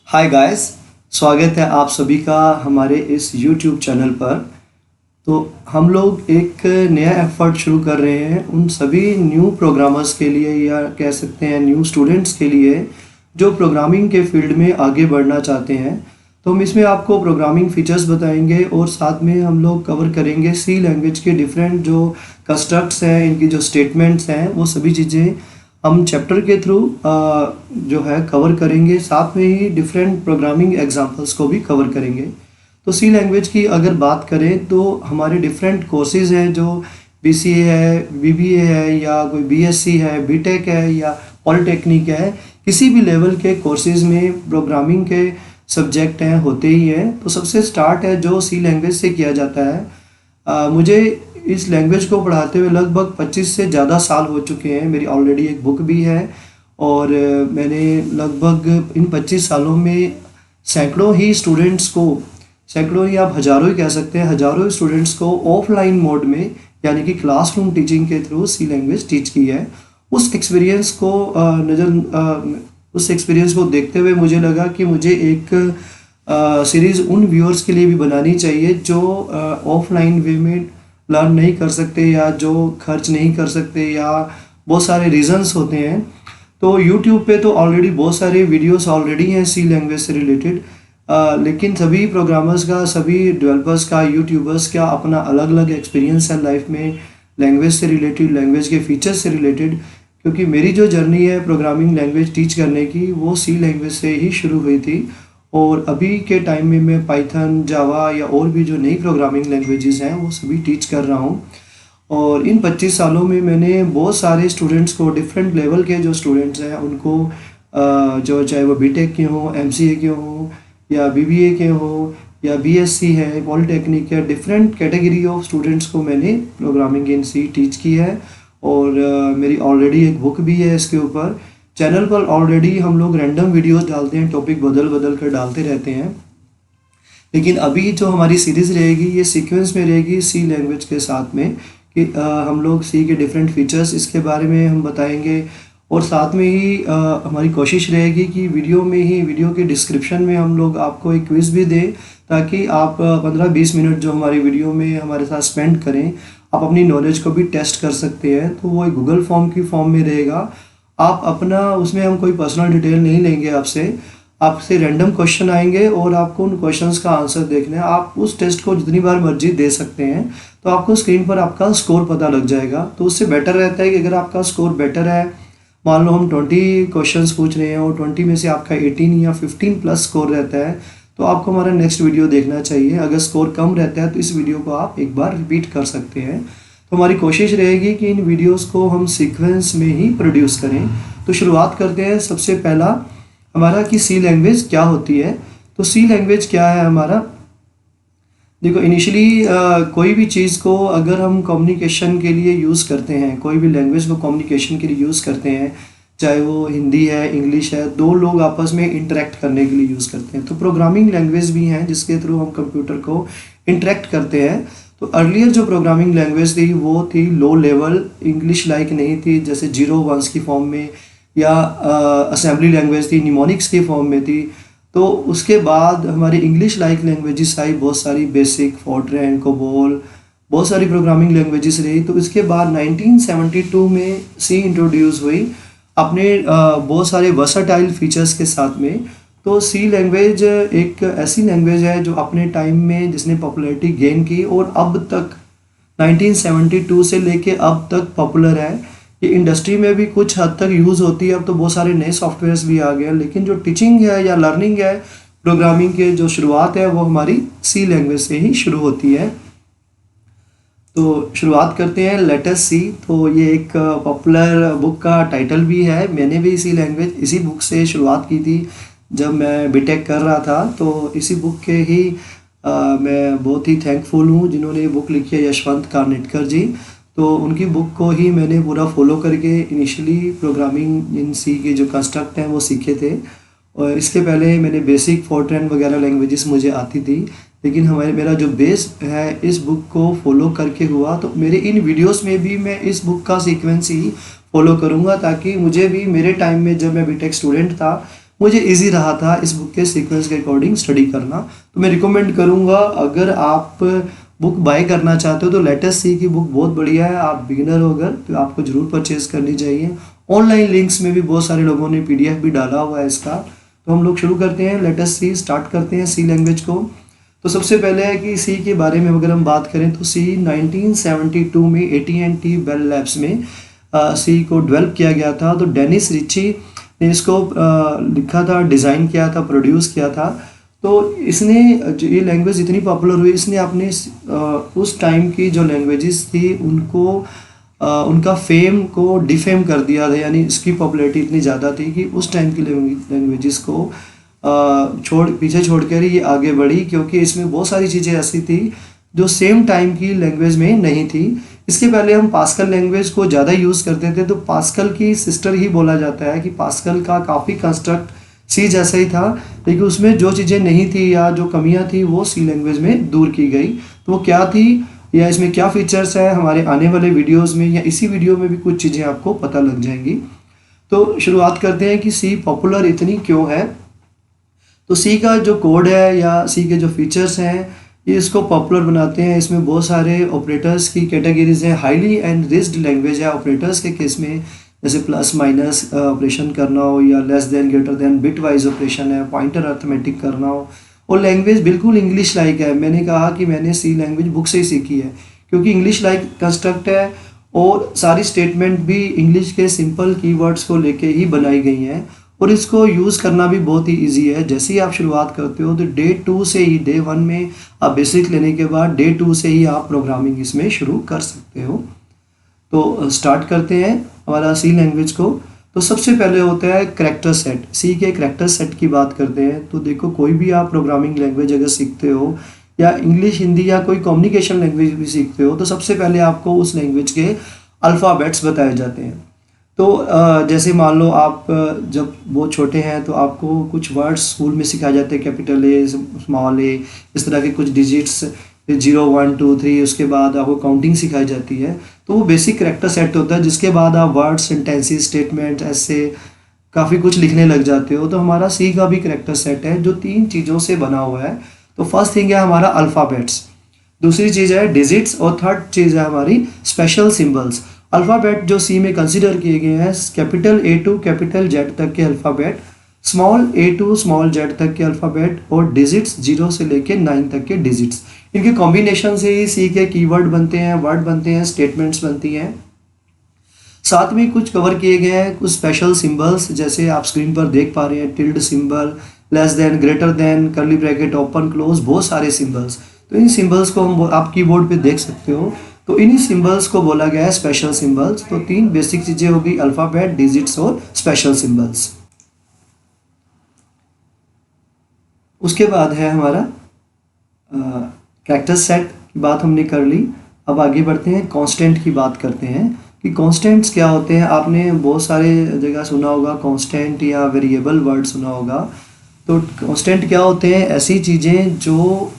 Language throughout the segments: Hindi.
हाय गाइस, स्वागत है आप सभी का हमारे इस YouTube चैनल पर। तो हम लोग एक नया एफर्ट शुरू कर रहे हैं उन सभी न्यू प्रोग्रामर्स के लिए या कह सकते हैं न्यू स्टूडेंट्स के लिए जो प्रोग्रामिंग के फील्ड में आगे बढ़ना चाहते हैं। तो हम इसमें आपको प्रोग्रामिंग फीचर्स बताएंगे और साथ में हम लोग कवर करेंगे सी लैंग्वेज के डिफरेंट जो कंस्ट्रक्ट्स हैं, इनकी जो स्टेटमेंट्स हैं, वो सभी चीज़ें हम चैप्टर के थ्रू जो है कवर करेंगे। साथ में ही डिफरेंट प्रोग्रामिंग एग्जांपल्स को भी कवर करेंगे। तो सी लैंग्वेज की अगर बात करें तो हमारे डिफरेंट कोर्सेज़ हैं जो BCA है, BBA है या कोई BSc है, BTech है या पॉलिटेक्निक है। किसी भी लेवल के कोर्सेज़ में प्रोग्रामिंग के सब्जेक्ट हैं होते ही हैं। तो सबसे स्टार्ट है जो सी लैंग्वेज से किया जाता है। मुझे इस लैंग्वेज को पढ़ाते हुए लगभग 25 से ज़्यादा साल हो चुके हैं। मेरी ऑलरेडी एक बुक भी है और मैंने लगभग इन 25 सालों में सैकड़ों ही स्टूडेंट्स को, सैकड़ों ही आप हज़ारों ही कह सकते हैं, हज़ारों स्टूडेंट्स को ऑफलाइन मोड में यानी कि क्लासरूम टीचिंग के थ्रू सी लैंग्वेज टीच की है। उस एक्सपीरियंस को देखते हुए मुझे लगा कि मुझे एक सीरीज़ उन व्यूअर्स के लिए भी बनानी चाहिए जो ऑफलाइन वे में लर्न नहीं कर सकते या जो खर्च नहीं कर सकते या बहुत सारे रीजंस होते हैं। तो यूट्यूब पे तो ऑलरेडी बहुत सारे वीडियोस ऑलरेडी हैं सी लैंग्वेज से रिलेटेड, लेकिन सभी प्रोग्रामर्स का, सभी डेवलपर्स का, यूट्यूबर्स का अपना अलग अलग एक्सपीरियंस है लाइफ में लैंग्वेज से रिलेटेड, लैंग्वेज के फीचर्स से रिलेटेड। क्योंकि मेरी जो जर्नी है प्रोग्रामिंग लैंग्वेज टीच करने की वो सी लैंग्वेज से ही शुरू हुई थी और अभी के टाइम में मैं पाइथन, जावा या और भी जो नई प्रोग्रामिंग लैंग्वेजेस हैं वो सभी टीच कर रहा हूँ। और इन 25 सालों में मैंने बहुत सारे स्टूडेंट्स को, डिफरेंट लेवल के जो स्टूडेंट्स हैं उनको जो चाहे वो BTech के हों, MCA के हों या BBA के हों या BSc है, पॉलिटेक्निक है, डिफरेंट कैटेगरी ऑफ स्टूडेंट्स को मैंने प्रोग्रामिंग इन सी टीच की है। और मेरी ऑलरेडी एक बुक भी है इसके ऊपर। चैनल पर ऑलरेडी हम लोग रैंडम वीडियोस डालते हैं, टॉपिक बदल बदल कर डालते रहते हैं। लेकिन अभी जो हमारी सीरीज़ रहेगी ये सीक्वेंस में रहेगी सी लैंग्वेज के साथ में कि हम लोग सी के डिफरेंट फीचर्स इसके बारे में हम बताएंगे। और साथ में ही हमारी कोशिश रहेगी कि वीडियो में ही, वीडियो के डिस्क्रिप्शन में हम लोग आपको एक क्विज़ भी दें ताकि आप 15-20 मिनट जो हमारी वीडियो में हमारे साथ स्पेंड करें, आप अपनी नॉलेज को भी टेस्ट कर सकते हैं। तो वो एक गूगल फॉर्म की फॉर्म में रहेगा। आप अपना, उसमें हम कोई पर्सनल डिटेल नहीं लेंगे आपसे रैंडम क्वेश्चन आएंगे और आपको उन क्वेश्चंस का आंसर देखना है। आप उस टेस्ट को जितनी बार मर्जी दे सकते हैं, तो आपको स्क्रीन पर आपका स्कोर पता लग जाएगा। तो उससे बेटर रहता है कि अगर आपका स्कोर बेटर है, मान लो हम 20 क्वेश्चंस पूछ रहे हैं और 20 में से आपका 18 या 15 प्लस स्कोर रहता है, तो आपको हमारा नेक्स्ट वीडियो देखना चाहिए। अगर स्कोर कम रहता है तो इस वीडियो को आप एक बार रिपीट कर सकते हैं। तो हमारी कोशिश रहेगी कि इन वीडियोस को हम सीक्वेंस में ही प्रोड्यूस करें। तो शुरुआत करते हैं। सबसे पहला हमारा कि सी लैंग्वेज क्या होती है। तो सी लैंग्वेज क्या है हमारा, देखो इनिशियली कोई भी चीज़ को अगर हम कम्युनिकेशन के लिए यूज़ करते हैं, कोई भी लैंग्वेज को कम्युनिकेशन के लिए यूज़ करते हैं, चाहे वो हिंदी है, इंग्लिश है, दो लोग आपस में इंटरेक्ट करने के लिए यूज़ करते हैं। तो प्रोग्रामिंग लैंग्वेज भी हैं जिसके थ्रू हम कंप्यूटर को इंटरेक्ट करते हैं। तो अर्लियर जो प्रोग्रामिंग लैंग्वेज थी वो थी लो लेवल, इंग्लिश लाइक नहीं थी, जैसे 0 1s की फॉर्म में, या असेंबली लैंग्वेज थी, निमोनिक्स की फॉर्म में थी। तो उसके बाद हमारी इंग्लिश लाइक लैंग्वेजेस आई, बहुत सारी, बेसिक, फोर्ट्रैन, कोबोल, बहुत सारी प्रोग्रामिंग लैंग्वेजेस रही। तो इसके बाद 1972 में सी इंट्रोड्यूस हुई अपने बहुत सारे वर्सटाइल फीचर्स के साथ में। तो सी लैंग्वेज एक ऐसी लैंग्वेज है जो अपने टाइम में जिसने पॉपुलैरिटी गेन की और अब तक 1972 से लेके अब तक पॉपुलर है। ये इंडस्ट्री में भी कुछ हद तक यूज़ होती है। अब तो बहुत सारे नए सॉफ्टवेयर्स भी आ गए हैं, लेकिन जो टीचिंग है या लर्निंग है प्रोग्रामिंग के, जो शुरुआत है वो हमारी सी लैंग्वेज से ही शुरू होती है। तो शुरुआत करते हैं, लेट अस सी। तो ये एक पॉपुलर बुक का टाइटल भी है। मैंने भी इसी बुक से शुरुआत की थी जब मैं BTech कर रहा था। तो इसी बुक के ही मैं बहुत ही थैंकफुल हूँ जिन्होंने ये बुक लिखी है, यशवंत कारनेटकर जी। तो उनकी बुक को ही मैंने पूरा फॉलो करके इनिशियली प्रोग्रामिंग इन सी के जो कंस्ट्रक्ट हैं वो सीखे थे। और इसके पहले मैंने बेसिक, फोर्ट्रैन वगैरह लैंग्वेजेस मुझे आती थी, लेकिन मेरा जो बेस है इस बुक को फॉलो करके हुआ। तो मेरे इन वीडियोस में भी मैं इस बुक का सीक्वेंस ही फॉलो करूँगा ताकि मुझे भी मेरे टाइम में जब मैं BTech स्टूडेंट था मुझे इजी रहा था इस बुक के सीक्वेंस के अकॉर्डिंग स्टडी करना। तो मैं रिकमेंड करूँगा, अगर आप बुक बाय करना चाहते हो तो लेटेस्ट सी की बुक बहुत बढ़िया है। आप बिगिनर हो अगर तो आपको ज़रूर परचेज करनी चाहिए। ऑनलाइन लिंक्स में भी बहुत सारे लोगों ने PDF भी डाला हुआ है इसका। तो हम लोग शुरू करते हैं, लेटेस्ट सी स्टार्ट करते हैं सी लैंग्वेज को। तो सबसे पहले है कि सी के बारे में अगर हम बात करें तो सी 1972 में AT&T बेल लैब्स में सी को डेवलप किया गया था। तो डेनिस रिची ने इसको लिखा था, डिज़ाइन किया था, प्रोड्यूस किया था। तो इसने जो ये लैंग्वेज इतनी पॉपुलर हुई, इसने अपने उस टाइम की जो लैंग्वेजेस थी उनको उनका फेम को डिफेम कर दिया था। यानी इसकी पॉपुलैरिटी इतनी ज़्यादा थी कि उस टाइम की लैंग्वेजेस को पीछे छोड़कर ये आगे बढ़ी, क्योंकि इसमें बहुत सारी चीज़ें ऐसी थी जो सेम टाइम की लैंग्वेज में नहीं थी। इसके पहले हम पास्कल लैंग्वेज को ज़्यादा यूज़ करते थे, तो पास्कल की सिस्टर ही बोला जाता है कि पास्कल का काफ़ी कंस्ट्रक्ट सी जैसा ही था, लेकिन उसमें जो चीज़ें नहीं थी या जो कमियां थी वो सी लैंग्वेज में दूर की गई। तो वो क्या थी या इसमें क्या फीचर्स है, हमारे आने वाले वीडियोस में या इसी वीडियो में भी कुछ चीज़ें आपको पता लग जाएंगी। तो शुरुआत करते हैं कि सी पॉपुलर इतनी क्यों है। तो सी का जो कोड है या सी के जो फीचर्स हैं ये इसको पॉपुलर बनाते हैं। इसमें बहुत सारे ऑपरेटर्स की कैटेगरीज हैं। हाईली एनरिच्ड लैंग्वेज है ऑपरेटर्स के केस में, जैसे प्लस माइनस ऑपरेशन करना हो या less than greater than bit wise operation है, पॉइंटर अर्थमेटिक करना हो। और लैंग्वेज बिल्कुल इंग्लिश लाइक है। मैंने कहा कि मैंने सी लैंग्वेज बुक से ही सीखी है, क्योंकि इंग्लिश लाइक कंस्ट्रक्ट है और सारी स्टेटमेंट भी इंग्लिश के सिंपल कीवर्ड्स को लेके ही बनाई गई हैं और इसको यूज़ करना भी बहुत ही इजी है। जैसे ही आप शुरुआत करते हो तो डे 2 से ही, डे 1 में आप बेसिक लेने के बाद डे 2 से ही आप प्रोग्रामिंग इसमें शुरू कर सकते हो। तो स्टार्ट करते हैं हमारा सी लैंग्वेज को। तो सबसे पहले होता है करैक्टर सेट। सी के करैक्टर सेट की बात करते हैं। तो देखो, कोई भी आप प्रोग्रामिंग लैंग्वेज अगर सीखते हो या इंग्लिश, हिंदी या कोई कम्युनिकेशन लैंग्वेज भी सीखते हो, तो सबसे पहले आपको उस लैंग्वेज के अल्फ़ाबेट्स बताए जाते हैं। तो जैसे मान लो आप जब बहुत छोटे हैं तो आपको कुछ वर्ड्स स्कूल में सिखाए जाते हैं, कैपिटल ए, स्मॉल ए, इस तरह के कुछ डिजिट्स, 0 1 2 3, उसके बाद आपको काउंटिंग सिखाई जाती है। तो वो बेसिक करैक्टर सेट होता है, जिसके बाद आप वर्ड, सेंटेंसेस, स्टेटमेंट, ऐसे काफ़ी कुछ लिखने लग जाते हो। तो हमारा सी का भी करैक्टर सेट है जो 3 चीज़ों से बना हुआ है। तो फर्स्ट थिंग है हमारा अल्फ़ाबेट्स, दूसरी चीज़ है डिजिट्स और थर्ड चीज़ है हमारी स्पेशल सिंबल्स। अल्फ़ाबेट जो सी में कंसिडर किए गए हैं, capital A to capital Z तक के alphabet, small a to small z तक के अल्फ़ाबेट और डिजिट्स 0 से लेके 9 तक के डिजिट्स। इनके कॉम्बिनेशन से ही सी के कीवर्ड बनते हैं, वर्ड बनते हैं, स्टेटमेंट्स बनती हैं। साथ में कुछ कवर किए गए हैं कुछ स्पेशल सिंबल्स, जैसे आप स्क्रीन पर देख पा रहे हैं, tilde symbol, less than, greater than, curly bracket, open close, बहुत सारे सिंबल्स। तो इन सिंबल्स को हम आप कीबोर्ड पे देख सकते हो। तो इन्हीं सिंबल्स को बोला गया है स्पेशल सिंबल्स। तो 3 बेसिक चीज़ें होगी, अल्फ़ाबेट, डिजिट्स और स्पेशल सिंबल्स। उसके बाद है हमारा कैरेक्टर सेट की बात हमने कर ली। अब आगे बढ़ते हैं, कांस्टेंट की बात करते हैं कि कांस्टेंट्स क्या होते हैं। आपने बहुत सारे जगह सुना होगा कांस्टेंट या वेरिएबल वर्ड सुना होगा। तो कांस्टेंट क्या होते हैं, ऐसी चीज़ें जो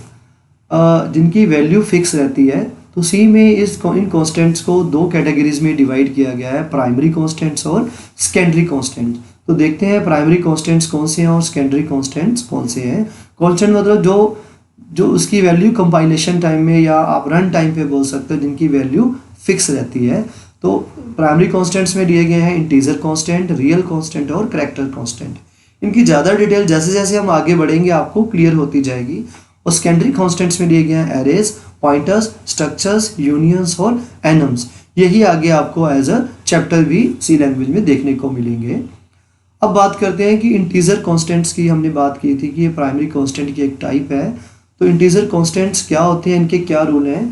जिनकी वैल्यू फिक्स रहती है। तो सी में इन कॉन्स्टेंट्स को 2 कैटेगरीज में डिवाइड किया गया है, प्राइमरी कॉन्स्टेंट्स और सेकेंडरी कॉन्स्टेंट्स। तो देखते हैं प्राइमरी कॉन्स्टेंट्स कौन से हैं और सेकेंडरी कॉन्स्टेंट्स कौन से हैं। कॉन्स्टेंट मतलब जो उसकी वैल्यू कंपाइलेशन टाइम में या आप रन टाइम पे बोल सकते हो, जिनकी वैल्यू फिक्स रहती है। तो प्राइमरी कॉन्स्टेंट्स में दिए गए हैं इंटीजर कॉन्स्टेंट, रियल कॉन्स्टेंट और करैक्टर कॉन्स्टेंट। इनकी ज़्यादा डिटेल जैसे जैसे हम आगे बढ़ेंगे आपको क्लियर होती जाएगी। और सेकेंडरी कॉन्स्टेंट्स में दिए गए हैं एरेज, पॉइंटर्स, स्ट्रक्चर्स, यूनियंस और एनम्स। यही आगे आपको एज अ चैप्टर भी सी लैंग्वेज में देखने को मिलेंगे। अब बात करते हैं कि इंटीजर कॉन्स्टेंट्स की। हमने बात की थी कि ये प्राइमरी कॉन्स्टेंट की एक टाइप है। तो इंटीजर कॉन्स्टेंट्स क्या होते हैं, इनके क्या रूल हैं।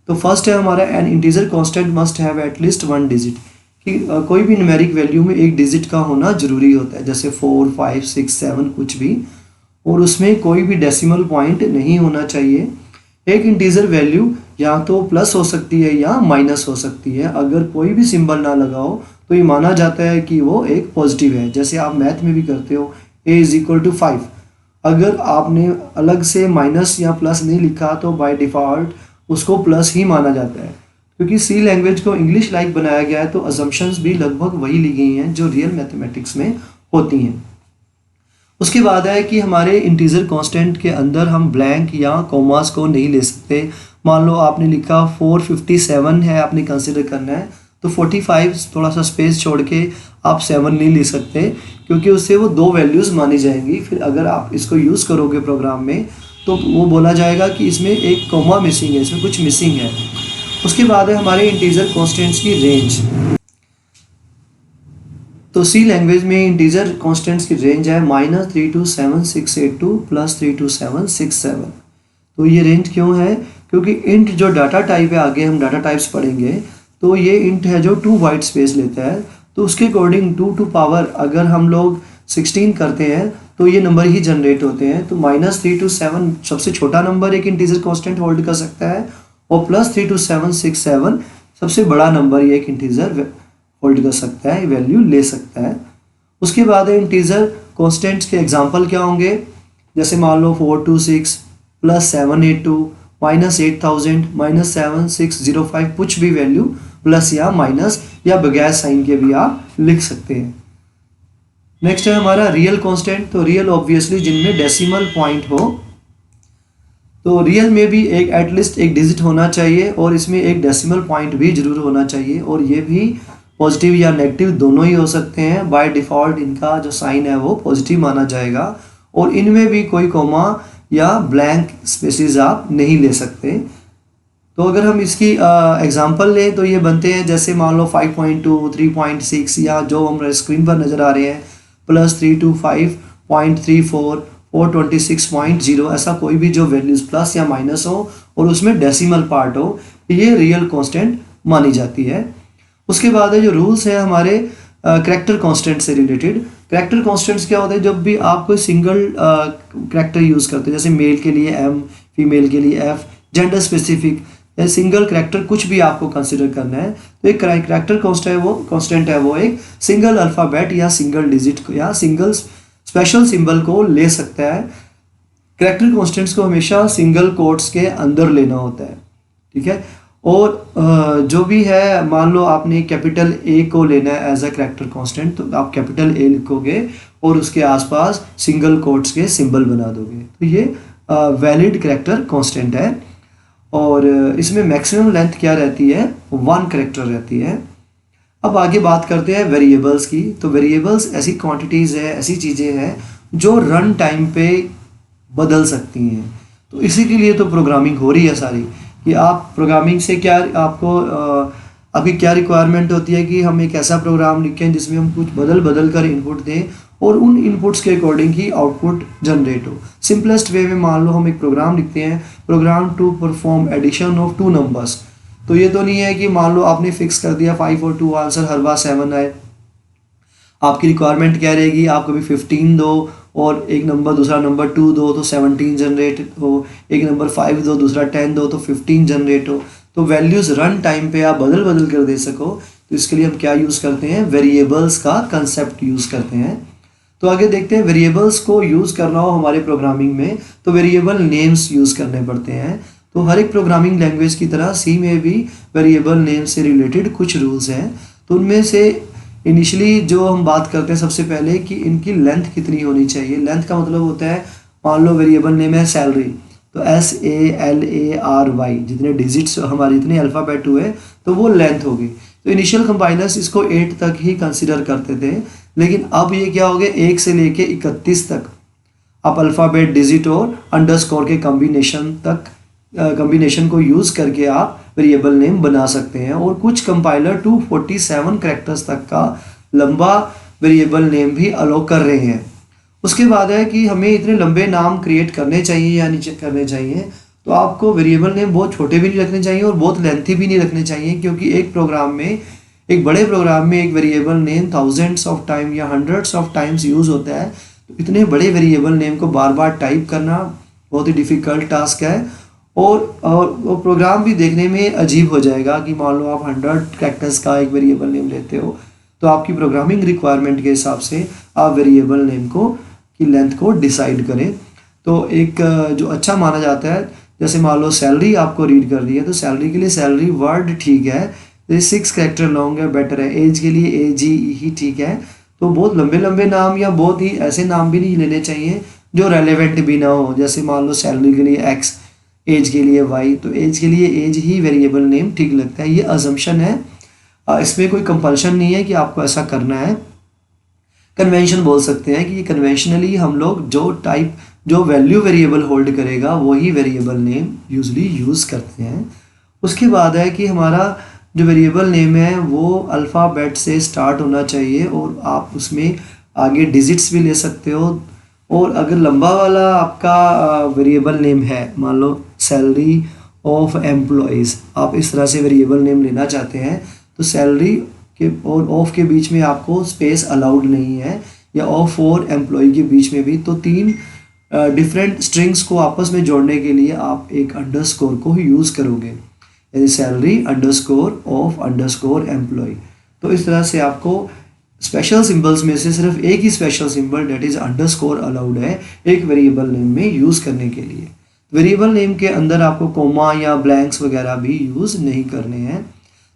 तो फर्स्ट है हमारा, N integer constant must have at least 1 digit, कि कोई भी न्यूमेरिक वैल्यू में 1 डिजिट का होना जरूरी होता है, जैसे 4 5 6 7 कुछ भी, और उसमें कोई भी डेसिमल पॉइंट नहीं होना चाहिए। एक इंटीजर वैल्यू या तो प्लस हो सकती है या माइनस हो सकती है। अगर कोई भी सिंबल ना लगाओ तो ये माना जाता है कि वो एक पॉजिटिव है। जैसे आप मैथ में भी करते हो, a = 5, अगर आपने अलग से माइनस या प्लस नहीं लिखा तो बाय डिफ़ॉल्ट उसको प्लस ही माना जाता है। क्योंकि सी लैंग्वेज को इंग्लिश लाइक बनाया गया है, तो अजम्पशंस भी लगभग वही ली गई हैं जो रियल मैथमेटिक्स में होती हैं। उसके बाद है कि हमारे इंटीजर कांस्टेंट के अंदर हम ब्लैंक या कॉमास को नहीं ले सकते। मान लो आपने लिखा 457 है, आपने कंसिडर करना है, तो 45 थोड़ा सा स्पेस छोड़ के आप 7 नहीं ले सकते, क्योंकि उससे वो दो वैल्यूज़ मानी जाएंगी। फिर अगर आप इसको यूज़ करोगे प्रोग्राम में तो वो बोला जाएगा कि इसमें एक कॉमा मिसिंग है, इसमें कुछ मिसिंग है। उसके बाद है हमारे इंटीजर कांस्टेंट्स की रेंज। तो सी लैंग्वेज में इंटीजर कांस्टेंट्स की रेंज है -327,682 + 327,667। तो ये रेंज क्यों है? क्योंकि इंट जो डाटा टाइप है, आगे हम डाटा टाइप्स पढ़ेंगे, तो ये इंट है जो 2 बाइट स्पेस लेता है। तो उसके अकॉर्डिंग 2 टू पावर अगर हम लोग 16 करते हैं तो ये नंबर ही जनरेट होते हैं। तो -327 सबसे छोटा नंबर एक इंटीजर कांस्टेंट होल्ड कर सकता है, और +327,667 सबसे बड़ा नंबर ये एक इंटीजर होल्ड कर सकता है, वैल्यू ले सकता है। उसके बाद है इंटीजर कांस्टेंट्स के एग्जांपल क्या होंगे, जैसे मान लो 426 + 782 -8000 -7605, कुछ भी वैल्यू प्लस या माइनस या बगैर साइन के भी आप लिख सकते हैं। नेक्स्ट है हमारा रियल कांस्टेंट। तो रियल ऑब्वियसली जिनमें डेसिमल पॉइंट हो, तो रियल में भी एक एटलीस्ट एक डिजिट होना चाहिए, और इसमें एक डेसिमल पॉइंट भी जरूर होना चाहिए, और ये भी पॉजिटिव या नेगेटिव दोनों ही हो सकते हैं। बाय डिफ़ॉल्ट इनका जो साइन है वो पॉजिटिव माना जाएगा, और इनमें भी कोई कॉमा या ब्लैंक स्पेसेस आप नहीं ले सकते। तो अगर हम इसकी एग्जांपल लें तो ये बनते हैं, जैसे मान लो 5.2, 3.6, या जो हमारे स्क्रीन पर नज़र आ रहे हैं +325.34, 426.0, ऐसा कोई भी जो वैल्यूज़ प्लस या माइनस हो और उसमें डेसिमल पार्ट हो, ये रियल कांस्टेंट मानी जाती है। उसके बाद है जो रूल्स है हमारे करैक्टर कांस्टेंट से रिलेटेड। करैक्टर कांस्टेंट्स क्या होते हैं? जब भी आप कोई सिंगल करैक्टर यूज़ करते हैं, जैसे मेल के लिए M, फीमेल के लिए F, gender specific single character कुछ भी आपको कंसिडर करना है, तो एक करैक्टर कांस्टेंट है वो एक सिंगल अल्फ़ाबेट या सिंगल डिजिट या सिंगल स्पेशल सिंबल को ले सकता है। करैक्टर कांस्टेंट्स को हमेशा सिंगल कोट्स के अंदर लेना होता है, ठीक है। और जो भी है, मान लो आपने कैपिटल A को लेना है एज अ करैक्टर कांस्टेंट, तो आप कैपिटल A लिखोगे और उसके आसपास सिंगल कोट्स के सिंबल बना दोगे, तो ये वैलिड करैक्टर कांस्टेंट है। और इसमें मैक्सिमम लेंथ क्या रहती है? 1 करैक्टर रहती है। अब आगे बात करते हैं वेरिएबल्स की। तो वेरिएबल्स ऐसी क्वांटिटीज़ है, ऐसी चीज़ें हैं जो रन टाइम पे बदल सकती हैं। तो इसी के लिए तो प्रोग्रामिंग हो रही है सारी, कि आप प्रोग्रामिंग से क्या आपको अभी क्या रिक्वायरमेंट होती है कि हम एक ऐसा प्रोग्राम लिखें जिसमें हम कुछ बदल कर इनपुट दें और उन इनपुट्स के अकॉर्डिंग ही आउटपुट जनरेट हो। सिंपलेस्ट वे में मान लो हम एक प्रोग्राम लिखते हैं, program to perform addition of 2 numbers. तो ये तो नहीं है कि मान लो आपने फिक्स कर दिया 5 और 2 आंसर हर बार 7 आए। आपकी रिक्वायरमेंट क्या रहेगी? आप कभी 15 दो और एक नंबर दूसरा नंबर 2 दो तो 17 जनरेट हो, एक नंबर 5 दो दूसरा 10 दो तो 15 जनरेट हो। तो वैल्यूज़ रन टाइम पे आप बदल कर दे सको, तो इसके लिए हम क्या यूज़ करते हैं? वेरिएबल्स का कंसेप्ट यूज़ करते हैं। तो आगे देखते हैं, वेरिएबल्स को यूज़ करना हो हमारे प्रोग्रामिंग में तो वेरिएबल नेम्स यूज़ करने पड़ते हैं। तो हर एक प्रोग्रामिंग लैंग्वेज की तरह सी में भी वेरिएबल नेम से रिलेटेड कुछ रूल्स हैं। तो उनमें से इनिशियली जो हम बात करते हैं सबसे पहले कि इनकी लेंथ कितनी होनी चाहिए। लेंथ का मतलब होता है, मान लो वेरिएबल नेम है सैलरी, तो SALARY, जितने डिजिट्स हमारे इतने अल्फ़ाबेट हुए तो वो लेंथ होगी। तो इनिशियल कंपाइलर्स इसको 8 तक ही कंसिडर करते थे, लेकिन अब ये क्या हो गया, 1 से लेके 31 तक आप अल्फ़ाबेट, डिजिट और अंडरस्कोर के कॉम्बिनेशन को यूज़ करके आप वेरिएबल नेम बना सकते हैं। और कुछ कंपाइलर 247 कैरेक्टर्स तक का लंबा वेरिएबल नेम भी अलो कर रहे हैं। उसके बाद है कि हमें इतने लंबे नाम क्रिएट करने चाहिए या नहीं करने चाहिए। तो आपको वेरिएबल नेम बहुत छोटे भी नहीं रखने चाहिए और बहुत लेंथी भी नहीं रखने चाहिए, क्योंकि एक बड़े प्रोग्राम में एक variable name thousands of time या हंड्रेड्स ऑफ टाइम्स यूज़ होता है। तो इतने बड़े वेरिएबल नेम को बार बार टाइप करना बहुत ही डिफ़िकल्ट टास्क है, और प्रोग्राम भी देखने में अजीब हो जाएगा कि मान लो आप 100 कैरेक्टर्स का एक वेरिएबल नेम लेते हो, तो आपकी प्रोग्रामिंग रिक्वायरमेंट के हिसाब से आप वेरिएबल नेम की लेंथ को डिसाइड करें। तो एक जो अच्छा माना जाता है, जैसे मान लो सैलरी आपको रीड कर दी है, तो सैलरी के लिए सैलरी वर्ड ठीक है, 6 कैरेक्टर लॉन्ग है, बेटर है। एज के लिए AGE ही ठीक है। तो बहुत लंबे लंबे नाम या बहुत ही ऐसे नाम भी नहीं लेने चाहिए जो रेलेवेंट भी ना हो। जैसे मान लो सैलरी के लिए एक्स, एज के लिए वाई, तो एज के लिए एज ही वेरिएबल नेम ठीक लगता है। ये अजम्पशन है, इसमें कोई कंपल्शन नहीं है कि आपको ऐसा करना है। कन्वेंशन बोल सकते हैं कि ये कन्वेंशनली हम लोग जो वैल्यू वेरिएबल होल्ड करेगा वही वेरिएबल नेम यूजली यूज़ करते हैं। उसके बाद है कि हमारा जो वेरिएबल नेम है वो अल्फ़ाबेट से स्टार्ट होना चाहिए और आप उसमें आगे डिजिट्स भी ले सकते हो। और अगर लंबा वाला आपका वेरिएबल नेम है, मान लो सैलरी ऑफ एम्प्लॉयज़, आप इस तरह से वेरिएबल नेम लेना चाहते हैं, तो सैलरी के और ऑफ के बीच में आपको स्पेस अलाउड नहीं है, या ऑफ और एम्प्लॉय के बीच में भी। तो 3 डिफरेंट स्ट्रिंग्स को आपस में जोड़ने के लिए आप एक अंडरस्कोर को यूज़ करोगे, यानी salary underscore of underscore employ. तो इस तरह से आपको स्पेशल सिंबल्स में से सिर्फ एक ही special symbol that is underscore allowed है एक वेरिएबल नेम में यूज़ करने के लिए। वेरिएबल नेम के अंदर आपको कोमा या ब्लैंक्स वगैरह भी यूज़ नहीं करने हैं।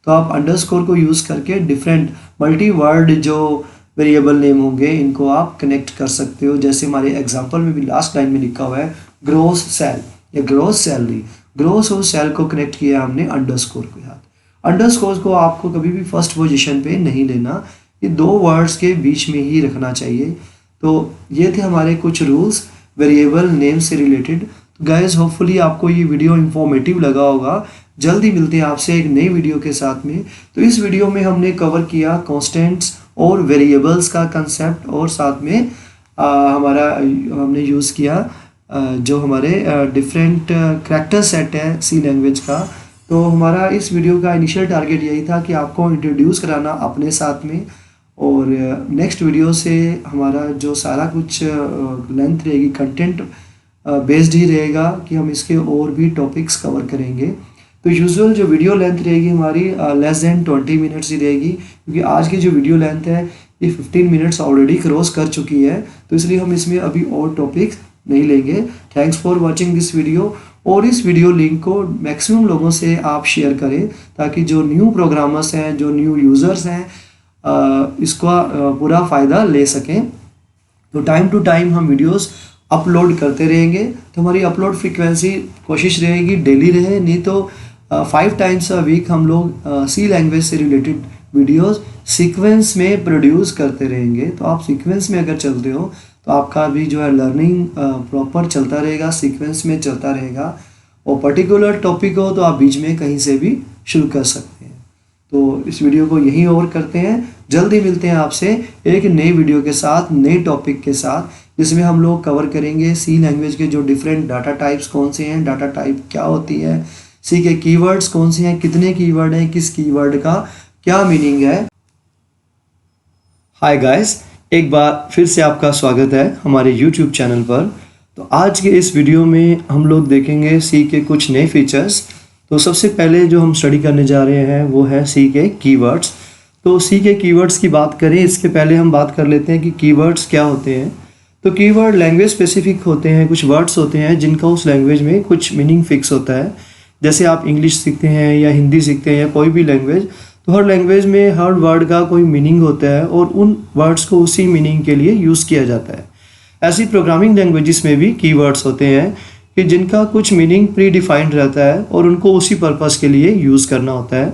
तो आप अंडरस्कोर को यूज़ करके डिफरेंट मल्टी वर्ड जो वेरिएबल नेम होंगे इनको आप कनेक्ट कर सकते हो। जैसे हमारे एग्जांपल में भी लास्ट लाइन में लिखा हुआ है ग्रोस सेल या ग्रोस सैलरी, ग्रोस और सेल को कनेक्ट किया हमने अंडरस्कोर के साथ। अंडरस्कोर को आपको कभी भी फर्स्ट पोजीशन पे नहीं लेना, ये 2 वर्ड्स के बीच में ही रखना चाहिए। तो ये थे हमारे कुछ रूल्स वेरिएबल नेम से रिलेटेड। तो गाइस होपफुली आपको ये वीडियो इंफॉर्मेटिव लगा होगा। जल्दी मिलते हैं आपसे एक नई वीडियो के साथ में। तो इस वीडियो में हमने कवर किया कॉन्स्टेंट्स और वेरिएबल्स का कंसेप्ट, और साथ में हमने यूज़ किया जो हमारे डिफरेंट करैक्टर सेट है सी लैंग्वेज का। तो हमारा इस वीडियो का इनिशियल टारगेट यही था कि आपको इंट्रोड्यूस कराना अपने साथ में, और नेक्स्ट वीडियो से हमारा जो सारा कुछ लेंथ रहेगी कंटेंट बेस्ड ही रहेगा कि हम इसके और भी टॉपिक्स कवर करेंगे। तो यूजुअल जो वीडियो लेंथ रहेगी हमारी लेस देन 20 मिनट्स ही रहेगी, क्योंकि आज की जो वीडियो लेंथ है ये 15 मिनट्स ऑलरेडी क्रॉस कर चुकी है, तो इसलिए हम इसमें अभी और टॉपिक्स नहीं लेंगे। Thanks for watching this video, और इस वीडियो लिंक को मैक्सिमम लोगों से आप शेयर करें ताकि जो न्यू प्रोग्रामर्स हैं, जो न्यू यूज़र्स हैं, इसका पूरा फ़ायदा ले सकें। तो टाइम टू टाइम हम वीडियोस अपलोड करते रहेंगे। तो हमारी अपलोड फ्रीक्वेंसी कोशिश रहेगी डेली रहे, नहीं तो 5 टाइम्स अ वीक हम लोग सी लैंग्वेज से रिलेटेड वीडियोस सीक्वेंस में प्रोड्यूस करते रहेंगे। तो आप सीक्वेंस में अगर चलते हो तो आपका भी जो है लर्निंग प्रॉपर चलता रहेगा, सीक्वेंस में चलता रहेगा, और पर्टिकुलर टॉपिक हो तो आप बीच में कहीं से भी शुरू कर सकते हैं। तो इस वीडियो को यहीं ओवर करते हैं। जल्दी मिलते हैं आपसे एक नई वीडियो के साथ, नए टॉपिक के साथ, जिसमें हम लोग कवर करेंगे सी लैंग्वेज के जो डिफरेंट डाटा टाइप्स कौन से हैं, डाटा टाइप क्या होती है, सी के कीवर्ड्स कौन से हैं, कितने कीवर्ड हैं, किस कीवर्ड का क्या मीनिंग है। हाय गाइस, एक बार फिर से आपका स्वागत है हमारे YouTube चैनल पर। तो आज के इस वीडियो में हम लोग देखेंगे सी के कुछ नए फीचर्स। तो सबसे पहले जो हम स्टडी करने जा रहे हैं वो है सी के कीवर्ड्स। तो सी के कीवर्ड्स की बात करें इसके पहले हम बात कर लेते हैं कि कीवर्ड्स क्या होते हैं। तो कीवर्ड लैंग्वेज स्पेसिफिक होते हैं, कुछ वर्ड्स होते हैं जिनका उस लैंग्वेज में कुछ मीनिंग फिक्स होता है। जैसे आप इंग्लिश सीखते हैं या हिंदी सीखते हैं या कोई भी लैंग्वेज, तो हर लैंग्वेज में हर वर्ड का कोई मीनिंग होता है और उन वर्ड्स को उसी मीनिंग के लिए यूज़ किया जाता है। ऐसी प्रोग्रामिंग लैंग्वेजेस में भी कीवर्ड्स होते हैं कि जिनका कुछ मीनिंग प्री डिफाइंड रहता है और उनको उसी पर्पस के लिए यूज़ करना होता है।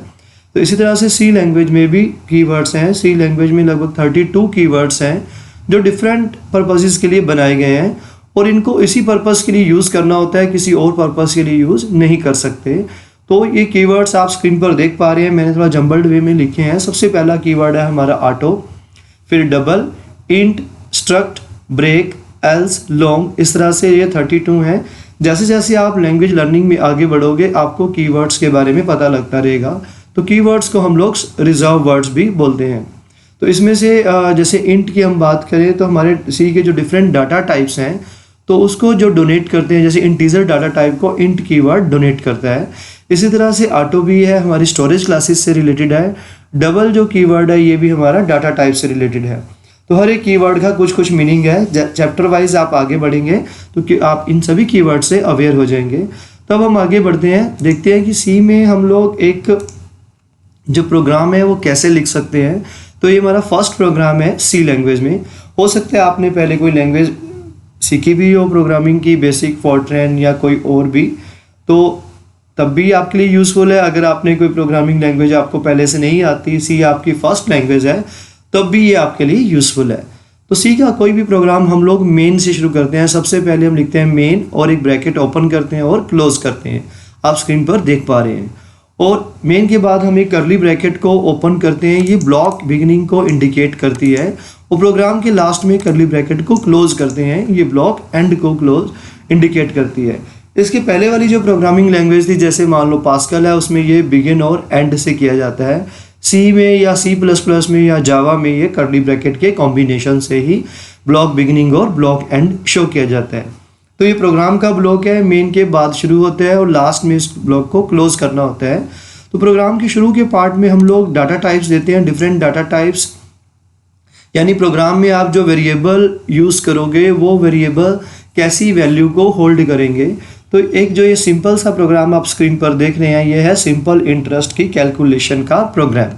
तो इसी तरह से सी लैंग्वेज में भी कीवर्ड्स हैं। सी लैंग्वेज में लगभग 32 कीवर्ड्स हैं जो डिफरेंट पर्पसेस के लिए बनाए गए हैं, और इनको इसी पर्पस के लिए यूज़ करना होता है, किसी और पर्पस के लिए यूज़ नहीं कर सकते। तो ये कीवर्ड्स आप स्क्रीन पर देख पा रहे हैं, मैंने थोड़ा जंबल्ड वे में लिखे हैं। सबसे पहला कीवर्ड है हमारा ऑटो, फिर double, int, struct, break, else, long. इस तरह से ये 32 हैं। जैसे जैसे आप लैंग्वेज लर्निंग में आगे बढ़ोगे आपको कीवर्ड्स के बारे में पता लगता रहेगा। तो कीवर्ड्स को हम लोग रिजर्व वर्ड्स भी बोलते हैं। तो इसमें से जैसे इंट की हम बात करें तो हमारे सी के जो डिफरेंट डाटा टाइप्स हैं तो उसको जो डोनेट करते हैं, जैसे इंटीजर डाटा टाइप को इंट कीवर्ड डोनेट करता है। इसी तरह से ऑटो भी है, हमारी स्टोरेज क्लासेस से रिलेटेड है। डबल जो कीवर्ड है ये भी हमारा डाटा टाइप से रिलेटेड है। तो हर एक कीवर्ड का कुछ कुछ मीनिंग है। चैप्टर वाइज आप आगे बढ़ेंगे तो कि आप इन सभी कीवर्ड से अवेयर हो जाएंगे। तब हम आगे बढ़ते हैं, देखते हैं कि सी में हम लोग एक जो प्रोग्राम है वो कैसे लिख सकते हैं। तो ये हमारा फर्स्ट प्रोग्राम है सी लैंग्वेज में। हो सकता है आपने पहले कोई लैंग्वेज सीखी भी हो प्रोग्रामिंग की, बेसिक, फॉर्ट्रैन या कोई और भी, तो तब भी आपके लिए यूज़फुल है। अगर आपने कोई प्रोग्रामिंग लैंग्वेज आपको पहले से नहीं आती, सी आपकी फर्स्ट लैंग्वेज है, तब भी ये आपके लिए यूज़फुल है। तो सी का कोई भी प्रोग्राम हम लोग मेन से शुरू करते हैं। सबसे पहले हम लिखते हैं मेन और एक ब्रैकेट ओपन करते हैं और क्लोज करते हैं, आप स्क्रीन पर देख पा रहे हैं। और मेन के बाद हम एक कर्ली ब्रैकेट को ओपन करते हैं, ये ब्लॉक बिगिनिंग को इंडिकेट करती है। और प्रोग्राम के लास्ट में कर्ली ब्रैकेट को क्लोज करते हैं, ये ब्लॉक एंड को क्लोज इंडिकेट करती है। इसके पहले वाली जो प्रोग्रामिंग लैंग्वेज थी, जैसे मान लो पास्कल है, उसमें ये बिगिन और एंड से किया जाता है। सी में या C++ में या जावा में ये कर्ली ब्रैकेट के कॉम्बिनेशन से ही ब्लॉक बिगिनिंग और ब्लॉक एंड शो किया जाता है। तो ये प्रोग्राम का ब्लॉक है, मेन के बाद शुरू होता है और लास्ट में इस ब्लॉक को क्लोज करना होता है। तो प्रोग्राम के शुरू के पार्ट में हम लोग डाटा टाइप्स देते हैं, डिफरेंट डाटा टाइप्स, यानी प्रोग्राम में आप जो वेरिएबल यूज़ करोगे वो वेरिएबल कैसी वैल्यू को होल्ड करेंगे। तो एक जो ये सिंपल सा प्रोग्राम आप स्क्रीन पर देख रहे हैं, ये है सिंपल इंटरेस्ट की कैलकुलेशन का प्रोग्राम।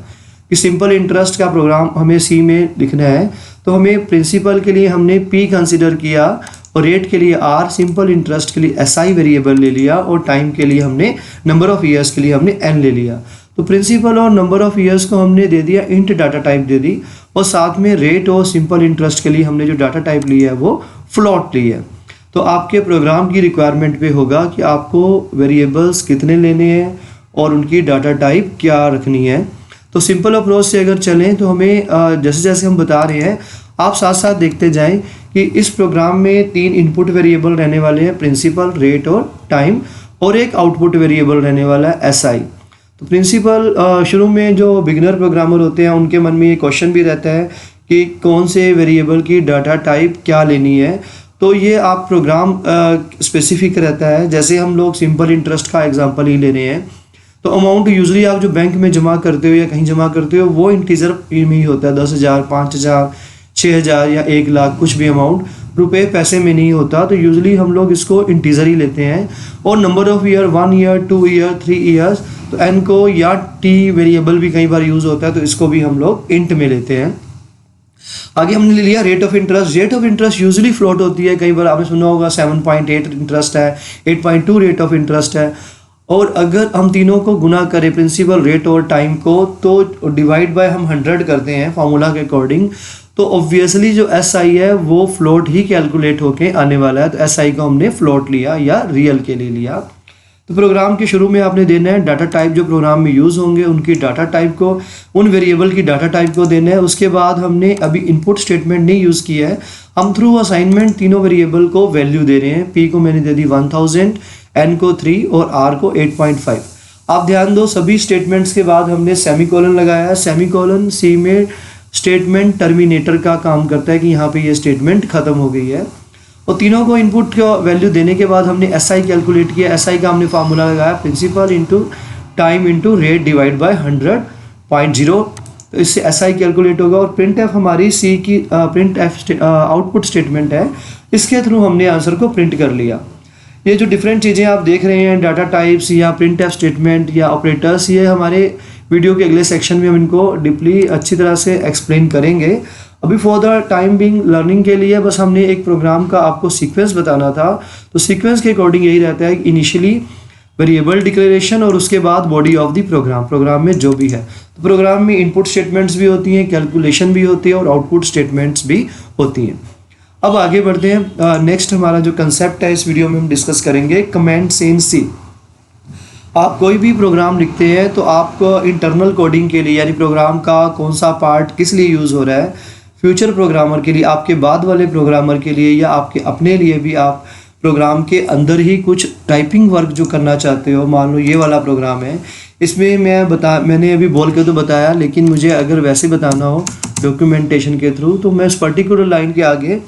कि सिंपल इंटरेस्ट का प्रोग्राम हमें सी में लिखना है, तो हमें प्रिंसिपल के लिए हमने P कंसिडर किया और रेट के लिए R, सिंपल इंटरेस्ट के लिए SI वेरिएबल ले लिया और टाइम के लिए हमने नंबर ऑफ़ ईयर्स के लिए हमने N ले लिया। तो प्रिंसिपल और नंबर ऑफ़ ईयर्स को हमने दे दिया इंट डाटा टाइप दे दी, और साथ में रेट और सिंपल इंटरेस्ट के लिए हमने जो डाटा टाइप लिया है वो फ्लोट ली है। तो आपके प्रोग्राम की रिक्वायरमेंट पे होगा कि आपको वेरिएबल्स कितने लेने हैं और उनकी डाटा टाइप क्या रखनी है। तो सिंपल अप्रोच से अगर चलें तो हमें जैसे जैसे हम बता रहे हैं, आप साथ साथ देखते जाएं कि इस प्रोग्राम में 3 इनपुट वेरिएबल रहने वाले हैं, प्रिंसिपल, रेट और टाइम, और एक आउटपुट वेरिएबल रहने वाला है SI। तो प्रिंसिपल शुरू में जो बिगिनर प्रोग्रामर होते हैं उनके मन में ये क्वेश्चन भी रहता है कि कौन से वेरिएबल की डाटा टाइप क्या लेनी है। तो ये आप प्रोग्राम स्पेसिफिक रहता है। जैसे हम लोग सिंपल इंटरेस्ट का एग्जांपल ही ले रहे हैं, तो अमाउंट यूजुअली आप जो बैंक में जमा करते हो या कहीं जमा करते हो वो इंटीजर में ही होता है, 10,000, 5,000, 6,000 या 1 लाख, कुछ भी अमाउंट रुपए पैसे में नहीं होता। तो यूजुअली हम लोग इसको इंटीजर ही लेते हैं। और number of year 1 year, 2 year, 3 years, तो एन को या टी वेरिएबल भी कई बार यूज़ होता है, तो इसको भी हम लोग इंट में लेते हैं। आगे हमने ले लिया rate of interest. Rate of interest usually float होती है, कई बार आपने सुना होगा 7.8 इंटरेस्ट है, 8.2 रेट ऑफ इंटरेस्ट है। और अगर हम तीनों को गुना करें, प्रिंसिपल, रेट और टाइम को, तो डिवाइड बाय हम 100 करते हैं फार्मूला के अकॉर्डिंग, तो ऑब्वियसली जो SI है वो फ्लोट ही कैलकुलेट होके आने वाला है। तो SI को हमने फ्लोट लिया या रियल के लिए लिया। तो प्रोग्राम के शुरू में आपने देना है डाटा टाइप जो प्रोग्राम में यूज़ होंगे उनकी डाटा टाइप को, उन वेरिएबल की डाटा टाइप को देना है। उसके बाद हमने अभी इनपुट स्टेटमेंट नहीं यूज़ किया है, हम थ्रू असाइनमेंट तीनों वेरिएबल को वैल्यू दे रहे हैं। P को मैंने दे दी 1000, N को 3 और R को 8.5। आप ध्यान दो, सभी स्टेटमेंट्स के बाद हमने सेमीकोलन लगाया है। सेमीकोलन सी में स्टेटमेंट टर्मिनेटर का काम करता है कि यहाँ पे ये स्टेटमेंट खत्म हो गई है। और तीनों को इनपुट का वैल्यू देने के बाद हमने SI कैलकुलेट किया। SI का हमने फार्मूला लगाया, principal into time into rate divide by 100.0। तो इससे SI कैलकुलेट होगा। और प्रिंट एफ हमारी सी की प्रिंट एफ आउटपुट स्टेटमेंट है, इसके थ्रू हमने आंसर को प्रिंट कर लिया। ये जो डिफरेंट चीज़ें आप देख रहे हैं, डाटा टाइप्स या प्रिंट एफ स्टेटमेंट या ऑपरेटर्स, ये हमारे वीडियो के अगले सेक्शन में हम इनको डीपली अच्छी तरह से एक्सप्लेन करेंगे। अभी for the time being learning के लिए बस हमने एक प्रोग्राम का आपको सीक्वेंस बताना था। तो सीक्वेंस के अकॉर्डिंग यही रहता है कि इनिशियली वेरिएबल डिक्लेरेशन और उसके बाद बॉडी ऑफ द प्रोग्राम में जो भी है। तो प्रोग्राम में इनपुट स्टेटमेंट्स भी होती हैं, कैलकुलेशन भी होती है और आउटपुट स्टेटमेंट्स भी होती हैं। अब आगे बढ़ते हैं। नेक्स्ट हमारा जो कंसेप्ट है इस वीडियो में हम डिस्कस करेंगे कमेंट्स इन सी। आप कोई भी प्रोग्राम लिखते हैं तो आपको इंटरनल कोडिंग के लिए, यानी प्रोग्राम का कौन सा पार्ट किस लिए यूज़ हो रहा है, फ्यूचर प्रोग्रामर के लिए, आपके बाद वाले प्रोग्रामर के लिए या आपके अपने लिए भी आप प्रोग्राम के अंदर ही कुछ टाइपिंग वर्क जो करना चाहते हो। मान लो ये वाला प्रोग्राम है, इसमें मैंने अभी बोल के तो बताया, लेकिन मुझे अगर वैसे बताना हो डॉक्यूमेंटेशन के थ्रू, तो मैं उस पर्टिकुलर लाइन के आगे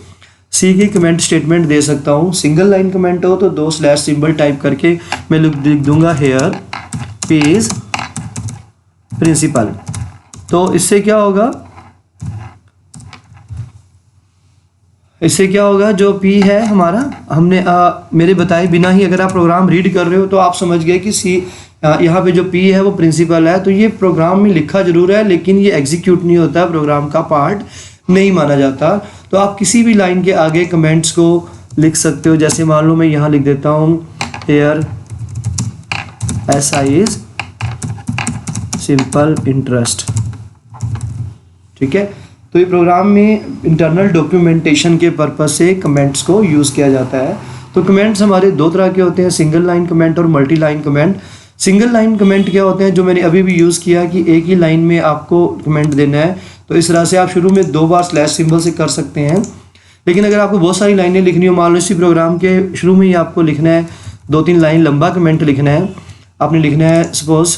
सी की कमेंट स्टेटमेंट दे सकता हूँ। सिंगल लाइन कमेंट हो तो 2 स्लैश सिंबल टाइप करके मैं लिख दूंगा हेयर पेज प्रिंसिपल। तो इससे क्या होगा, इससे क्या होगा, जो P है हमारा, हमने मेरे बताए बिना ही अगर आप प्रोग्राम रीड कर रहे हो तो आप समझ गए कि C यहाँ पे जो P है वो प्रिंसिपल है। तो ये प्रोग्राम में लिखा जरूर है लेकिन ये एग्जीक्यूट नहीं होता, प्रोग्राम का पार्ट नहीं माना जाता। तो आप किसी भी लाइन के आगे कमेंट्स को लिख सकते हो। जैसे मान लो मैं यहाँ लिख देता हूँ here SI is simple interest, ठीक है। तो ये प्रोग्राम में इंटरनल डॉक्यूमेंटेशन के पर्पस से कमेंट्स को यूज़ किया जाता है। तो कमेंट्स हमारे दो तरह के होते हैं, सिंगल लाइन कमेंट और multi line comment. Single line comment क्या होते हैं, जो मैंने अभी भी यूज़ किया कि एक ही लाइन में आपको कमेंट देना है। तो इस तरह से आप शुरू में 2 बार स्लैश सिंबल से कर सकते हैं। लेकिन अगर आपको बहुत सारी लाइनें लिखनी हो, मान लो इसी प्रोग्राम के शुरू में ही आपको लिखना है 2-3 लाइन लंबा कमेंट लिखना है, आपने लिखना है सपोज,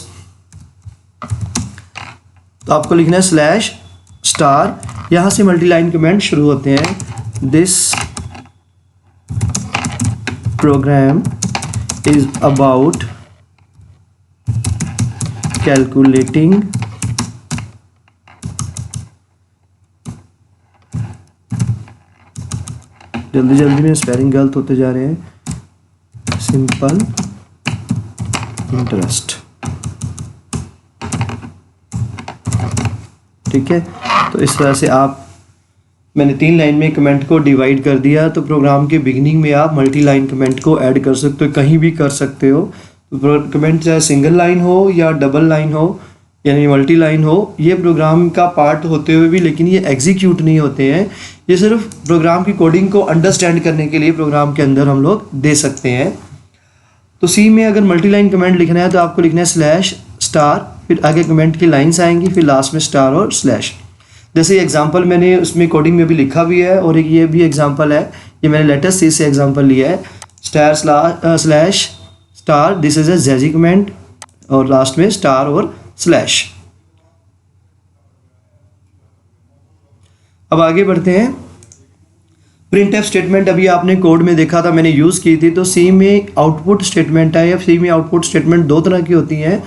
तो आपको लिखना है स्लैश स्टार, यहाँ से मल्टी लाइन कमेंट शुरू होते हैं। This program is about calculating जल्दी जल्दी में स्पेलिंग गलत होते जा रहे हैं, सिंपल इंटरेस्ट, ठीक है। तो इस तरह से आप, मैंने 3 लाइन में कमेंट को डिवाइड कर दिया। तो प्रोग्राम के बिगिनिंग में आप मल्टी लाइन कमेंट को ऐड कर सकते हो, कहीं भी कर सकते हो। तो कमेंट चाहे सिंगल लाइन हो या डबल लाइन हो यानी मल्टी लाइन हो, ये प्रोग्राम का पार्ट होते हुए भी लेकिन ये एग्जीक्यूट नहीं होते हैं। ये सिर्फ प्रोग्राम की कोडिंग को अंडरस्टैंड करने के लिए प्रोग्राम के अंदर हम लोग दे सकते हैं। तो सी में अगर मल्टी लाइन कमेंट लिखना है तो आपको लिखना है स्लैश स्टार, फिर आगे कमेंट की लाइन्स आएंगी, फिर लास्ट में स्टार और स्लैश। जैसे एग्जांपल मैंने उसमें कोडिंग में भी लिखा भी है और एक ये भी एग्जांपल है, ये मैंने लेटेस्ट सी से एग्जांपल लिया है, star slash star, this is a jazzy comment, और लास्ट में स्टार और स्लैश। अब आगे बढ़ते हैं। प्रिंट एफ स्टेटमेंट अभी आपने कोड में देखा था, मैंने यूज़ की थी। तो सी में आउटपुट स्टेटमेंट है, या सी में आउटपुट स्टेटमेंट 2 तरह की होती हैं,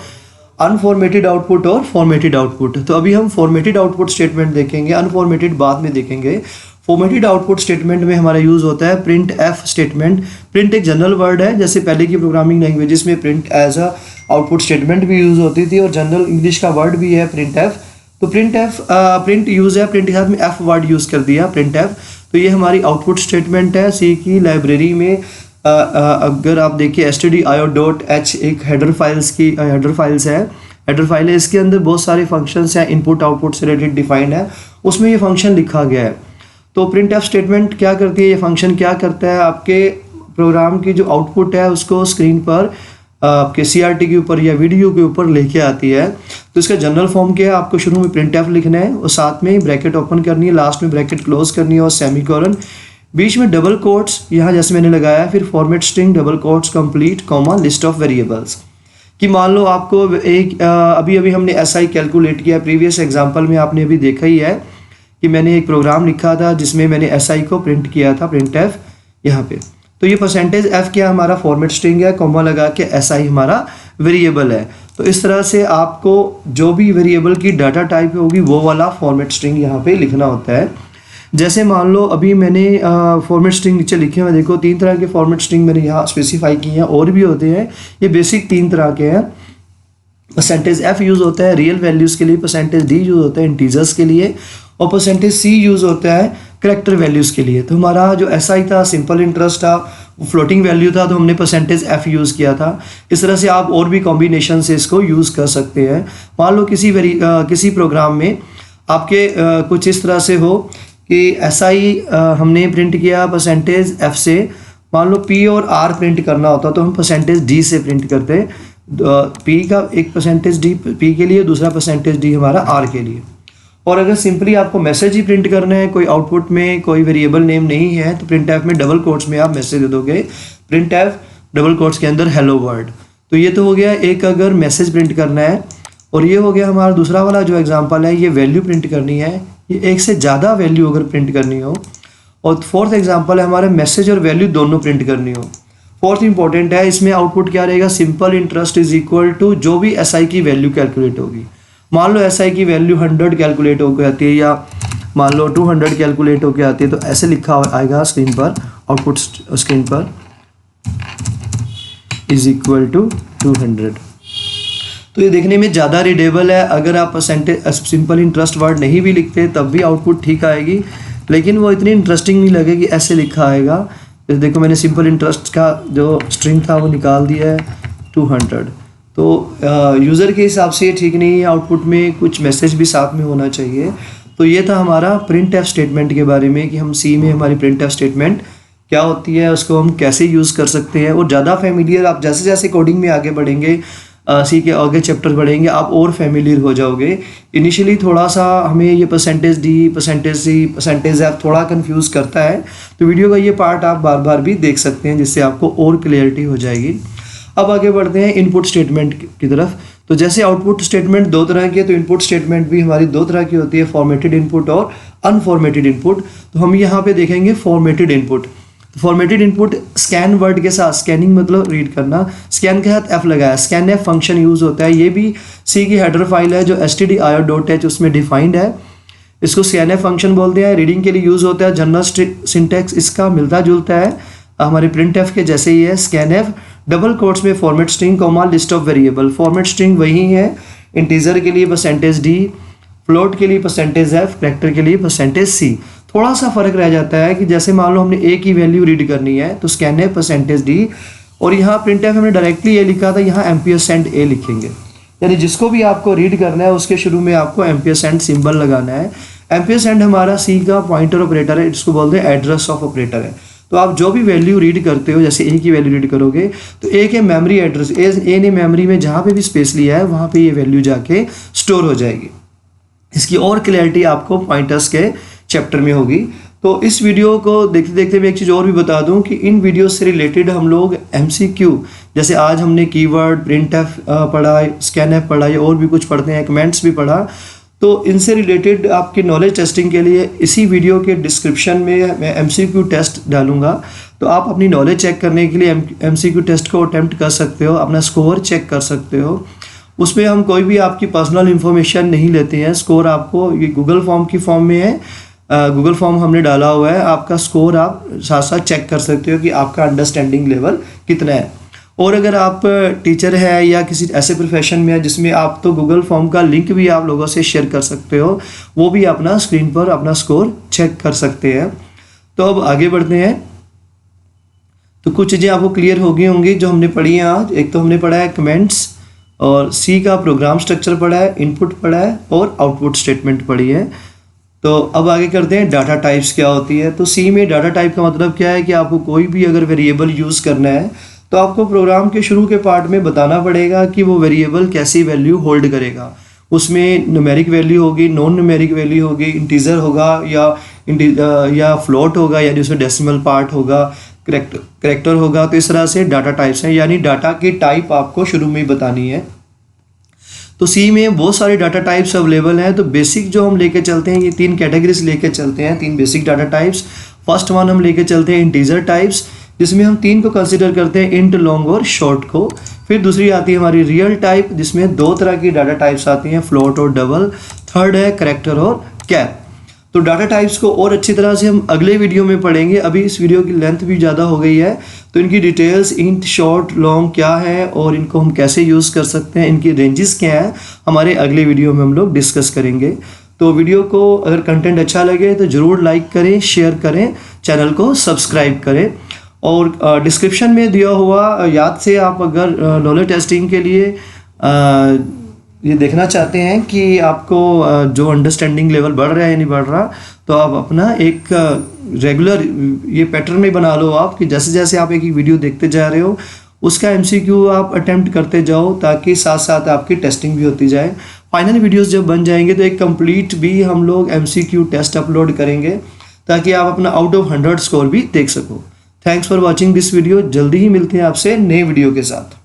अनफॉर्मेटेड आउटपुट और फॉर्मेटेड आउटपुट। तो अभी हम फॉर्मेटेड आउटपुट स्टेटमेंट देखेंगे, अनफॉर्मेटेड बाद में देखेंगे। फॉर्मेटेड आउटपुट स्टेटमेंट में हमारा यूज़ होता है प्रिंट एफ स्टेटमेंट। प्रिंट एक जनरल वर्ड है, जैसे पहले की प्रोग्रामिंग लैंग्वेजेस में print as a output statement भी यूज़ होती थी, और जनरल इंग्लिश का वर्ड भी है प्रिंट एफ। तो प्रिंट यूज़ है, प्रिंट के साथ में एफ वर्ड यूज़ कर दिया, प्रिंट एफ। तो ये हमारी आउटपुट स्टेटमेंट है। सी की लाइब्रेरी में अगर आप देखिए stdio.h एक हेडर फाइल्स है, हेडर फाइल है, इसके अंदर बहुत सारे फंक्शंस हैं, इनपुट आउटपुट से रिलेटेड डिफाइंड है, उसमें ये फंक्शन लिखा गया है। तो प्रिंट एफ स्टेटमेंट क्या करती है, ये फंक्शन क्या करता है, आपके प्रोग्राम की जो आउटपुट है उसको स्क्रीन पर आपके CRT के ऊपर या वीडियो के ऊपर लेके आती है। तो इसका जनरल फॉर्म क्या है, आपको शुरू में प्रिंट एफ लिखना है और साथ में ब्रैकेट ओपन करनी है, लास्ट में ब्रैकेट क्लोज करनी है और सेमीकोलन, बीच में डबल कोट्स यहाँ जैसे मैंने लगाया, फिर format string double quotes complete comma list of variables. कि मान लो आपको एक अभी हमने SI कैलकुलेट किया, प्रीवियस एग्जांपल में आपने अभी देखा ही है कि मैंने एक प्रोग्राम लिखा था जिसमें मैंने SI को प्रिंट किया था, प्रिंट एफ यहाँ पे। तो ये %f क्या हमारा फॉर्मेट स्ट्रिंग है, कॉमा लगा के SI हमारा वेरिएबल है। तो इस तरह से आपको जो भी वेरिएबल की डाटा टाइप होगी वो वाला फॉर्मेट स्ट्रिंग यहाँ पे लिखना होता है। जैसे मान लो अभी मैंने फॉर्मेट स्ट्रिंग नीचे लिखे हुए, देखो 3 तरह के फॉर्मेट स्ट्रिंग मैंने यहाँ स्पेसिफाई किए हैं, और भी होते हैं, ये बेसिक 3 तरह के हैं। %f यूज़ होता है रियल वैल्यूज़ के लिए, %d यूज़ होता है इंटीजर्स के लिए, और %c यूज़ होता है करेक्टर वैल्यूज़ के लिए। तो हमारा जो SI था, सिंपल इंटरेस्ट था, फ्लोटिंग वैल्यू था, तो हमने %f यूज़ किया था। इस तरह से आप और भी कॉम्बिनेशन से इसको यूज़ कर सकते हैं। मान लो किसी प्रोग्राम में आपके कुछ इस तरह से हो कि SI हमने प्रिंट किया %f से, मान लो P और R प्रिंट करना होता तो हम %d से प्रिंट करते हैं। P का एक %d P के लिए, दूसरा %d हमारा R के लिए। और अगर सिंपली आपको मैसेज ही प्रिंट करना है, कोई आउटपुट में कोई वेरिएबल नेम नहीं है, तो प्रिंट एफ में डबल कोट्स में आप मैसेज दे दोगे, प्रिंट एफ डबल कोट्स के अंदर हेलो वर्ल्ड। तो ये तो हो गया एक अगर मैसेज प्रिंट करना है, और ये हो गया हमारा दूसरा वाला जो एग्जांपल है, ये वैल्यू प्रिंट करनी है, ये एक से ज़्यादा वैल्यू अगर प्रिंट करनी हो। और फोर्थ एग्जांपल है हमारा मैसेज और वैल्यू दोनों प्रिंट करनी हो। फोर्थ इंपॉर्टेंट है, इसमें आउटपुट क्या रहेगा, simple interest is equal to जो भी SI की वैल्यू कैलकुलेट होगी। मान लो SI की वैल्यू 100 कैलकुलेट हो जाती है, या मान लो 200 कैलकुलेट होके आती है तो ऐसे लिखा आएगा स्क्रीन पर, आउटपुट स्क्रीन पर इज इक्वल टू 200। तो ये देखने में ज़्यादा रीडेबल है। अगर आप परसेंटेज सिंपल इंटरेस्ट वर्ड नहीं भी लिखते तब भी आउटपुट ठीक आएगी, लेकिन वो इतनी इंटरेस्टिंग नहीं लगेगी, ऐसे लिखा आएगा। तो देखो मैंने सिंपल इंटरेस्ट का जो स्ट्रिंग था वो निकाल दिया है 200। तो यूज़र के हिसाब से ये ठीक नहीं है, आउटपुट में कुछ मैसेज भी साथ में होना चाहिए। तो ये था हमारा प्रिंट एफ स्टेटमेंट के बारे में कि हम सी में हमारी प्रिंट एफ स्टेटमेंट क्या होती है, उसको हम कैसे यूज़ कर सकते हैं। और ज़्यादा फेमिलियर आप जैसे जैसे कोडिंग में आगे बढ़ेंगे, सी के आगे चैप्टर बढ़ेंगे, आप और फेमिलियर हो जाओगे। इनिशियली थोड़ा सा हमें ये परसेंटेज डी, परसेंटेज सी, परसेंटेज एफ थोड़ा कंफ्यूज करता है, तो वीडियो का ये पार्ट आप बार बार भी देख सकते हैं, जिससे आपको और क्लियरिटी हो जाएगी। अब आगे बढ़ते हैं इनपुट स्टेटमेंट की तरफ। तो जैसे आउटपुट स्टेटमेंट दो तरह की है, तो इनपुट स्टेटमेंट भी हमारी दो तरह की होती है, फॉर्मेटेड इनपुट और अनफॉर्मेटेड इनपुट। तो हम यहाँ पे देखेंगे formatted input. Formatted input scan word के साथ, स्कैनिंग मतलब रीड करना, स्कैन के साथ एफ लगाया, स्कैन एफ फंक्शन यूज़ होता है। ये भी सी की हेडर फाइल है जो stdio.h उसमें डिफाइंड है। इसको स्कैन एफ फंक्शन बोलते हैं, रीडिंग के लिए यूज़ होता है। जनरल सिंटैक्स इसका मिलता जुलता है, हमारे प्रिंट एफ के जैसे ही है। स्कैन एफ डबल कोट्स में format string comma list of variable, format string वही है, इंटीजर के लिए परसेंटेज डी, फ्लोट के लिए परसेंटेज एफ, कैरेक्टर के लिए परसेंटेज सी। थोड़ा सा फर्क रह जाता है कि जैसे मान लो हमने ए की वैल्यू रीड करनी है तो स्कैन एफ परसेंटेज डी, और यहाँ प्रिंट एफ हमने डायरेक्टली ए लिखा था, यहाँ एम्पीसेंट ए लिखेंगे। यानी जिसको भी आपको रीड करना है उसके शुरू में आपको एम्पीसेंट सिंबल लगाना है। एम्पीसेंट हमारा सी का पॉइंटर ऑपरेटर है, जिसको बोलते हैं एड्रेस ऑफ ऑपरेटर है। तो आप जो भी वैल्यू रीड करते हो, जैसे ए की वैल्यू रीड करोगे तो ए के मेमोरी एड्रेस, ए ने मेमोरी में जहाँ पे भी स्पेस लिया है वहाँ पे ये वैल्यू जाके स्टोर हो जाएगी। इसकी और क्लैरिटी आपको पॉइंटर्स के चैप्टर में होगी। तो इस वीडियो को देखते देखते मैं एक चीज़ और भी बता दूं कि इन वीडियो से रिलेटेड हम लोग MCQ, जैसे आज हमने कीवर्ड, प्रिंट एफ पढ़ा, स्कैन एफ पढ़ा, और भी कुछ पढ़ते हैं, कमेंट्स भी पढ़ा। तो इनसे रिलेटेड आपकी नॉलेज टेस्टिंग के लिए इसी वीडियो के डिस्क्रिप्शन में मैं MCQ टेस्ट डालूंगा। तो आप अपनी नॉलेज चेक करने के लिए MCQ टेस्ट को अटैम्प्ट कर सकते हो, अपना स्कोर चेक कर सकते हो। उसमें हम कोई भी आपकी पर्सनल इन्फॉर्मेशन नहीं लेते हैं। स्कोर आपको ये गूगल फॉर्म की फॉर्म में है, गूगल फॉर्म हमने डाला हुआ है, आपका स्कोर आप साथ साथ चेक कर सकते हो कि आपका अंडरस्टैंडिंग लेवल कितना है। और अगर आप टीचर है या किसी ऐसे प्रोफेशन में है जिसमें आप, तो गूगल फॉर्म का लिंक भी आप लोगों से शेयर कर सकते हो, वो भी अपना स्क्रीन पर अपना स्कोर चेक कर सकते हैं। तो अब आगे बढ़ते हैं। तो कुछ चीज़ें आपको क्लियर हो गई होंगी जो हमने पढ़ी हैं आज। एक तो हमने पढ़ा है कमेंट्स, और सी का प्रोग्राम स्ट्रक्चर पढ़ा है, इनपुट पढ़ा है, और आउटपुट स्टेटमेंट पढ़ी है। तो अब आगे करते हैं डाटा टाइप्स क्या होती है। तो सी में डाटा टाइप का मतलब क्या है कि आपको कोई भी अगर वेरिएबल यूज़ करना है तो आपको प्रोग्राम के शुरू के पार्ट में बताना पड़ेगा कि वो वेरिएबल कैसी वैल्यू होल्ड करेगा। उसमें न्यूमेरिक वैल्यू होगी, नॉन न्यूमेरिक वैल्यू होगी, इंटीजर होगा या फ्लोट होगा, यानी उसमें डेसिमल पार्ट होगा, करेक्टर होगा। तो इस तरह से डाटा टाइप्स हैं, यानी डाटा की टाइप आपको शुरू में ही बतानी है। तो सी में बहुत सारे डाटा टाइप्स अवेलेबल हैं। तो बेसिक जो हम लेके चलते हैं, ये 3 कैटेगरीज लेके चलते हैं, 3 basic data types. First one हम लेके चलते हैं इंटीजर टाइप्स, जिसमें हम 3 को कंसिडर करते हैं, इंट, लॉन्ग और शॉर्ट को। फिर दूसरी आती है हमारी रियल टाइप, जिसमें 2 तरह की डाटा टाइप्स आती हैं, फ्लोट और डबल। थर्ड है करेक्टर और कैप। तो डाटा टाइप्स को और अच्छी तरह से हम अगले वीडियो में पढ़ेंगे। अभी इस वीडियो की लेंथ भी ज़्यादा हो गई है, तो इनकी डिटेल्स, इंट, शॉर्ट, लॉन्ग क्या है और इनको हम कैसे यूज़ कर सकते हैं, इनकी रेंजेस क्या है, हमारे अगले वीडियो में हम लोग डिस्कस करेंगे। तो वीडियो को अगर कंटेंट अच्छा लगे तो ज़रूर लाइक करें, शेयर करें, चैनल को सब्सक्राइब करें। और डिस्क्रिप्शन में दिया हुआ याद से आप अगर नॉलेज टेस्टिंग के लिए ये देखना चाहते हैं कि आपको जो अंडरस्टैंडिंग लेवल बढ़ रहा है या नहीं बढ़ रहा, तो आप अपना एक रेगुलर ये पैटर्न में बना लो आप, कि जैसे जैसे आप एक वीडियो देखते जा रहे हो उसका MCQ आप अटेम्प्ट करते जाओ, ताकि साथ साथ आपकी टेस्टिंग भी होती जाए। फाइनल वीडियोस जब बन जाएंगे तो एक कंप्लीट भी हम लोग MCQ टेस्ट अपलोड करेंगे, ताकि आप अपना आउट ऑफ 100 स्कोर भी देख सको। Thanks for watching this video. जल्दी ही मिलते हैं आपसे नए वीडियो के साथ।